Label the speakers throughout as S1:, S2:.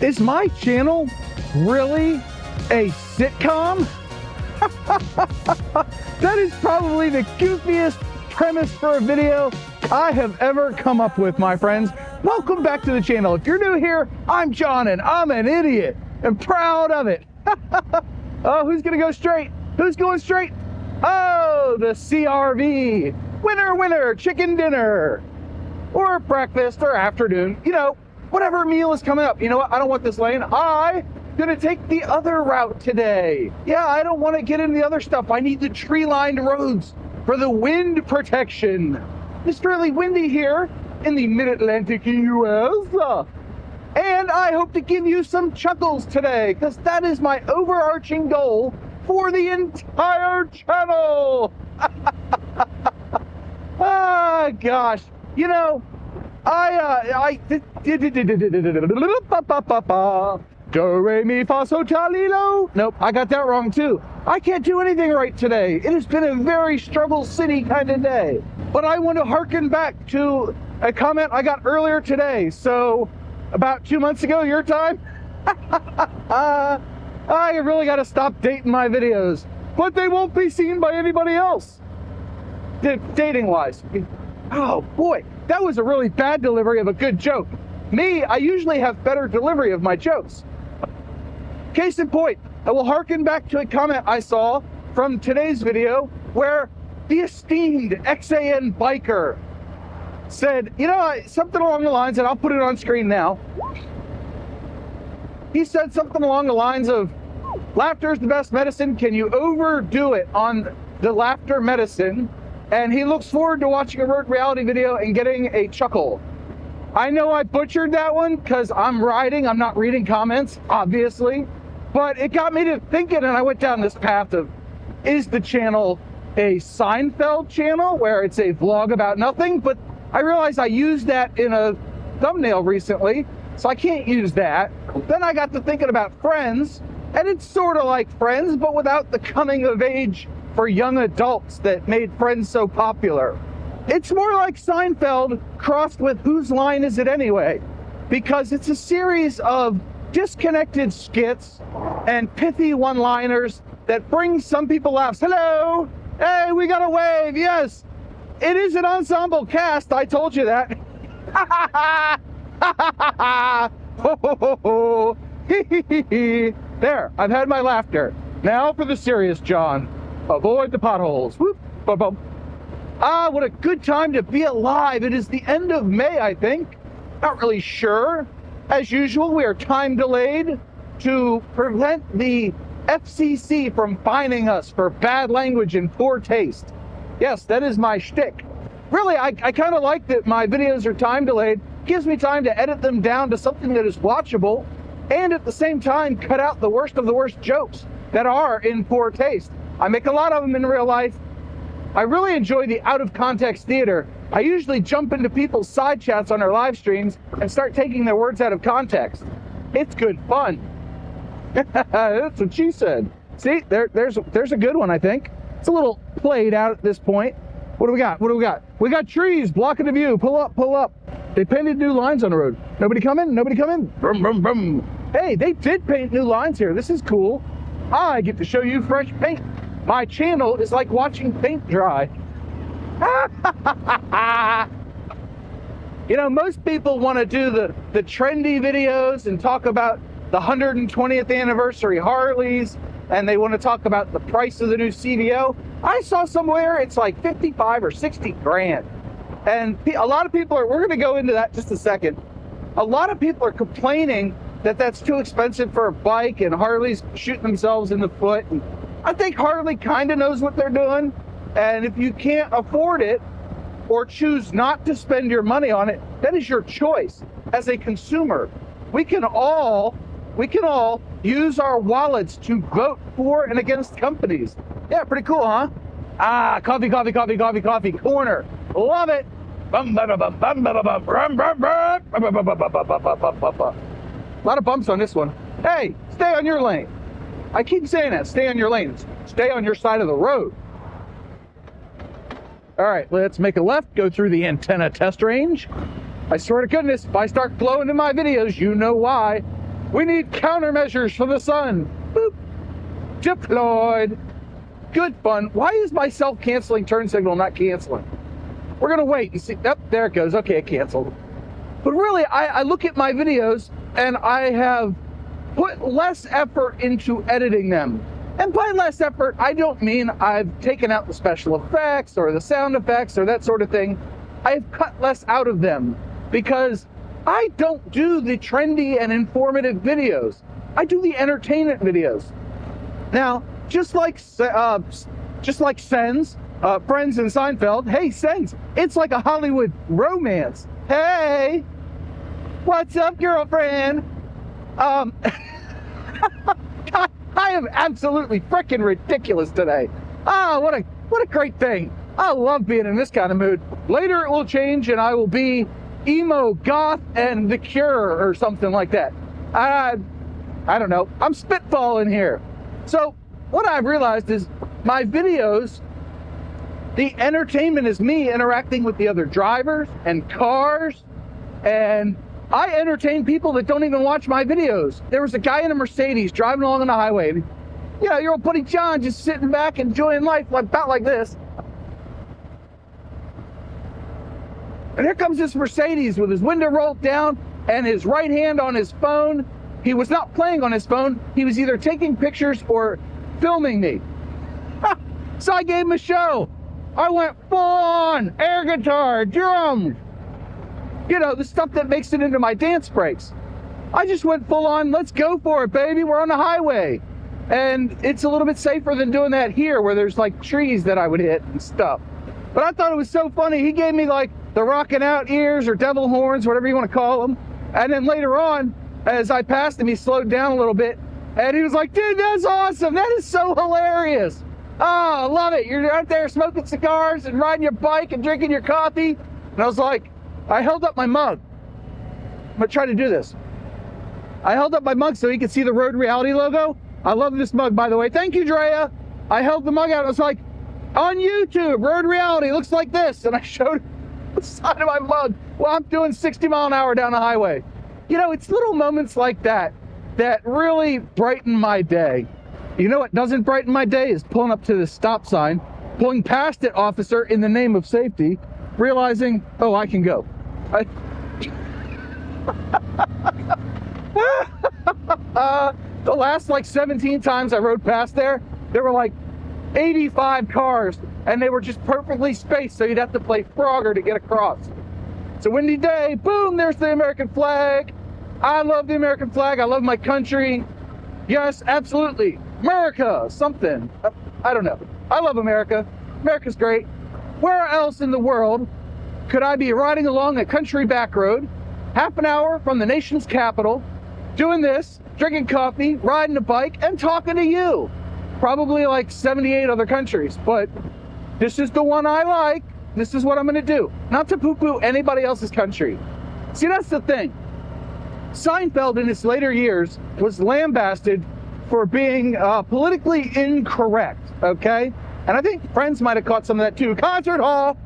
S1: Is my channel really a sitcom? That is probably the goofiest premise for a video I have ever come up with, my friends. Welcome back to the channel. If you're new here, I'm John and I'm an idiot and proud of it. Oh, who's gonna go straight? Who's going straight? Oh, the CRV. Winner, winner, chicken dinner. Or breakfast or afternoon, you know, whatever meal is coming up. You know what? I don't want this lane. I'm gonna take the other route today. Yeah, I don't want to get into the other stuff. I need the tree-lined roads for the wind protection. It's really windy here in the mid-Atlantic US. And I hope to give you some chuckles today, because that is my overarching goal for the entire channel. Ah, gosh. You know, do, re, mi, fa, so, cha, li, lo. Nope, I got that wrong too. I can't do anything right today. It has been a very struggle city kind of day. But I want to harken back to a comment I got earlier today. So, about 2 months ago, your time, I really got to stop dating my videos. But they won't be seen by anybody else. Dating-wise. Oh boy, that was a really bad delivery of a good joke. Me, I usually have better delivery of my jokes. Case in point, I will harken back to a comment I saw from today's video where the esteemed XAN biker said, you know, something along the lines, and I'll put it on screen now. He said something along the lines of, laughter is the best medicine. Can you overdo it on the laughter medicine? And he looks forward to watching a reality video and getting a chuckle. I know I butchered that one because I'm writing, I'm not reading comments, obviously. But it got me to thinking, and I went down this path of, is the channel a Seinfeld channel where it's a vlog about nothing? But I realized I used that in a thumbnail recently, so I can't use that. Then I got to thinking about Friends, and it's sort of like Friends, but without the coming of age for young adults that made Friends so popular. It's more like Seinfeld crossed with Whose Line Is It Anyway? Because it's a series of disconnected skits and pithy one-liners that bring some people laughs. Hello! Hey, we got a wave, yes! It is an ensemble cast, I told you that. There, I've had my laughter. Now for the serious John. Avoid the potholes. Whoop, bum, bum. Ah, what a good time to be alive. It is the end of May, I think. Not really sure. As usual, we are time delayed to prevent the FCC from fining us for bad language and poor taste. Yes, that is my shtick. Really, I kind of like that my videos are time delayed. Gives me time to edit them down to something that is watchable, and at the same time, cut out the worst of the worst jokes that are in poor taste. I make a lot of them in real life. I really enjoy the out-of-context theater. I usually jump into people's side chats on their live streams and start taking their words out of context. It's good fun. That's what she said. See, there's a good one, I think. It's a little played out at this point. What do we got? What do we got? We got trees blocking the view. Pull up, pull up. They painted new lines on the road. Nobody coming? Nobody coming? Brum, brum, brum. Hey, they did paint new lines here. This is cool. I get to show you fresh paint. My channel is like watching paint dry. You know, most people want to do the trendy videos and talk about the 120th anniversary Harleys, and they want to talk about the price of the new CVO. I saw somewhere it's like 55 or 60 grand. And a lot of people are, we're going to go into that in just a second. A lot of people are complaining that that's too expensive for a bike, and Harley's shooting themselves in the foot. And I think Harley kind of knows what they're doing. And if you can't afford it or choose not to spend your money on it, that is your choice as a consumer. We can all use our wallets to vote for and against companies. Yeah, pretty cool, huh? Ah, coffee, coffee, coffee, coffee, coffee, corner. Love it. A lot of bumps on this one. Hey, stay on your lane. I keep saying that, stay on your lanes. Stay on your side of the road. All right, let's make a left, go through the antenna test range. I swear to goodness, if I start blowing in my videos, you know why. We need countermeasures for the sun. Boop. Deployed. Good fun. Why is my self-canceling turn signal not canceling? We're going to wait and see. Yep, there it goes. Okay, it canceled. But really, I look at my videos and I have put less effort into editing them. And by less effort, I don't mean I've taken out the special effects or the sound effects or that sort of thing. I've cut less out of them because I don't do the trendy and informative videos. I do the entertainment videos. Now, just like Siends, Friends and Seinfeld, hey, Siends, it's like a Hollywood romance. Hey, what's up, girlfriend? I am absolutely freaking ridiculous today. Ah, what a great thing. I love being in this kind of mood. Later it will change and I will be emo, goth, and The Cure or something like that. I don't know. I'm spitballing here. So what I've realized is my videos, the entertainment is me interacting with the other drivers and cars, and I entertain people that don't even watch my videos. There was a guy in a Mercedes driving along on the highway. And, you know, your old buddy John just sitting back enjoying life about like this. And here comes this Mercedes with his window rolled down and his right hand on his phone. He was not playing on his phone. He was either taking pictures or filming me. So I gave him a show. I went full on air guitar, drums. You know, the stuff that makes it into my dance breaks. I just went full on, let's go for it, baby. We're on the highway. And it's a little bit safer than doing that here where there's like trees that I would hit and stuff. But I thought it was so funny. He gave me like the rocking out ears or devil horns, whatever you want to call them. And then later on, as I passed him, he slowed down a little bit. And he was like, dude, that's awesome. That is so hilarious. Oh, I love it. You're out there smoking cigars and riding your bike and drinking your coffee. And I was like, I held up my mug. I'm gonna try to do this. I held up my mug so he could see the Road Reality logo. I love this mug, by the way. Thank you, Drea. I held the mug out. I was like, on YouTube, Road Reality looks like this. And I showed the side of my mug while I'm doing 60 mile an hour down the highway. You know, it's little moments like that that really brighten my day. You know what doesn't brighten my day is pulling up to the stop sign, pulling past it, officer, in the name of safety, realizing, oh, I can go. The last like 17 times I rode past there were like 85 cars and they were just perfectly spaced, so you'd have to play Frogger to get across. It's a windy day, boom, there's the American flag. I love the American flag, I love my country. Yes, absolutely, America, something. I don't know, I love America. America's great. Where else in the world could I be riding along a country back road, half an hour from the nation's capital, doing this, drinking coffee, riding a bike, and talking to you? Probably like 78 other countries, but this is the one I like. This is what I'm gonna do. Not to poo-poo anybody else's country. See, that's the thing. Seinfeld in his later years was lambasted for being politically incorrect, okay? And I think Friends might have caught some of that too. Concert hall.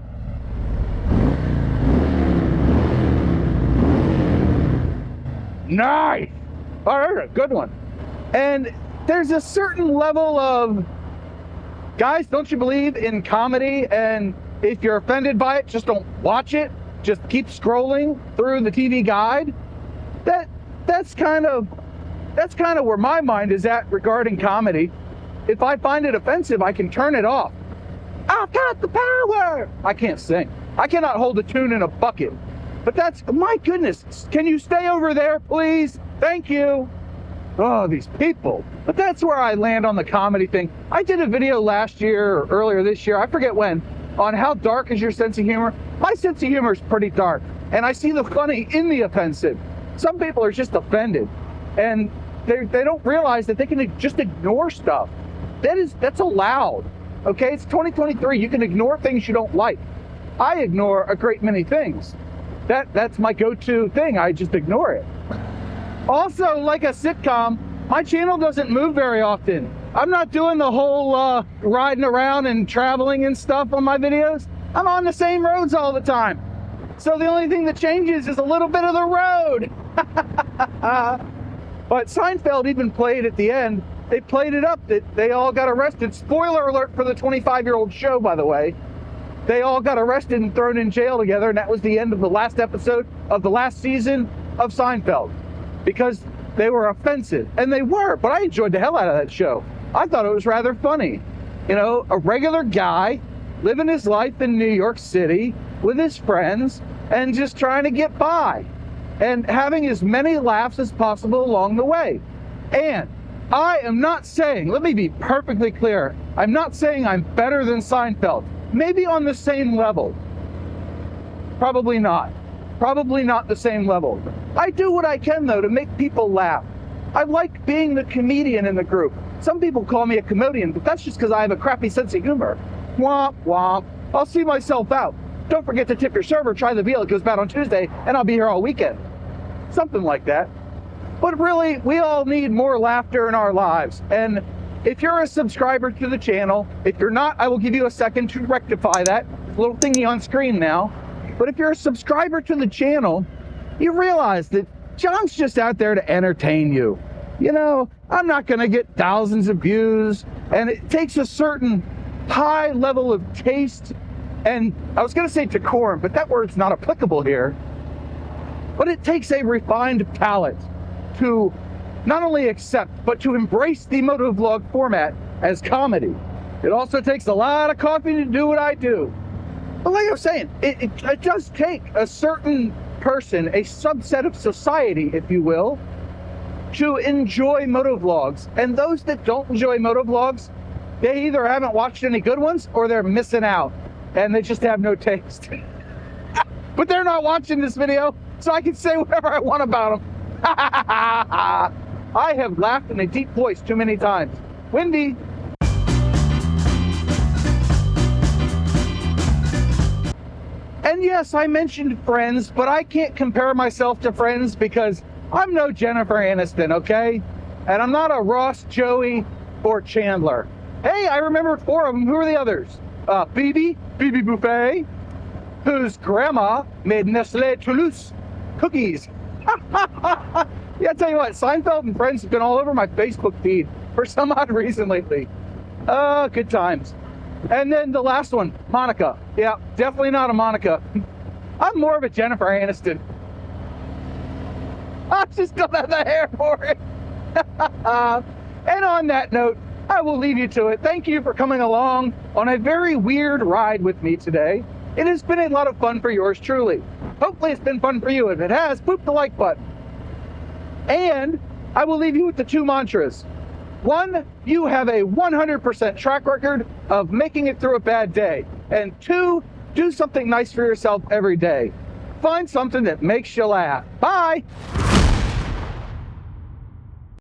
S1: Nice. All right, good one. And there's a certain level of, guys, don't you believe in comedy? And if you're offended by it, just don't watch it. Just keep scrolling through the TV guide. That's kind of where my mind is at regarding comedy. If I find it offensive, I can turn it off. I've got the power. I can't sing. I cannot hold a tune in a bucket. But that's, my goodness, can you stay over there, please? Thank you. Oh, these people. But that's where I land on the comedy thing. I did a video last year or earlier this year, I forget when, on how dark is your sense of humor. My sense of humor is pretty dark, and I see the funny in the offensive. Some people are just offended, and they don't realize that they can just ignore stuff. That's allowed. Okay, it's 2023. You can ignore things you don't like. I ignore a great many things. That's my go-to thing. I just ignore it. Also, like a sitcom, my channel doesn't move very often. I'm not doing the whole riding around and traveling and stuff on my videos. I'm on the same roads all the time. So the only thing that changes is a little bit of the road. But Seinfeld even played at the end, they played it up that they all got arrested. Spoiler alert for the 25-year-old show, by the way. They all got arrested and thrown in jail together, and that was the end of the last episode of the last season of Seinfeld. Because they were offensive. And they were, but I enjoyed the hell out of that show. I thought it was rather funny. You know, a regular guy living his life in New York City with his friends and just trying to get by and having as many laughs as possible along the way. And I am not saying, let me be perfectly clear, I'm not saying I'm better than Seinfeld. Maybe on the same level. Probably not. Probably not the same level. I do what I can, though, to make people laugh. I like being the comedian in the group. Some people call me a comedian, but that's just because I have a crappy sense of humor. Womp, womp. I'll see myself out. Don't forget to tip your server. Try the veal. It goes bad on Tuesday, and I'll be here all weekend. Something like that. But really, we all need more laughter in our lives. And if you're a subscriber to the channel, if you're not, I will give you a second to rectify that. Little thingy on screen now. But if you're a subscriber to the channel, you realize that John's just out there to entertain you. You know, I'm not going to get thousands of views, and it takes a certain high level of taste, and I was going to say decorum, but that word's not applicable here. But it takes a refined palate to not only accept, but to embrace the motovlog format as comedy. It also takes a lot of coffee to do what I do. But like I was saying, it does take a certain person, a subset of society, if you will, to enjoy motovlogs. And those that don't enjoy motovlogs, they either haven't watched any good ones or they're missing out and they just have no taste. But they're not watching this video, so I can say whatever I want about them. I have laughed in a deep voice too many times. Windy. And yes, I mentioned Friends, but I can't compare myself to Friends because I'm no Jennifer Aniston, okay? And I'm not a Ross, Joey, or Chandler. Hey, I remembered 4 of them. Who are the others? Phoebe Buffet, whose grandma made Nestle Toulouse cookies. Yeah, I tell you what, Seinfeld and Friends have been all over my Facebook feed for some odd reason lately. Good times. And then the last one, Monica. Yeah, definitely not a Monica. I'm more of a Jennifer Aniston. I just don't have the hair for it. And on that note, I will leave you to it. Thank you for coming along on a very weird ride with me today. It has been a lot of fun for yours truly. Hopefully it's been fun for you. If it has, poop the like button. And I will leave you with the 2 mantras. 1, you have a 100% track record of making it through a bad day. And 2, do something nice for yourself every day. Find something that makes you laugh. Bye!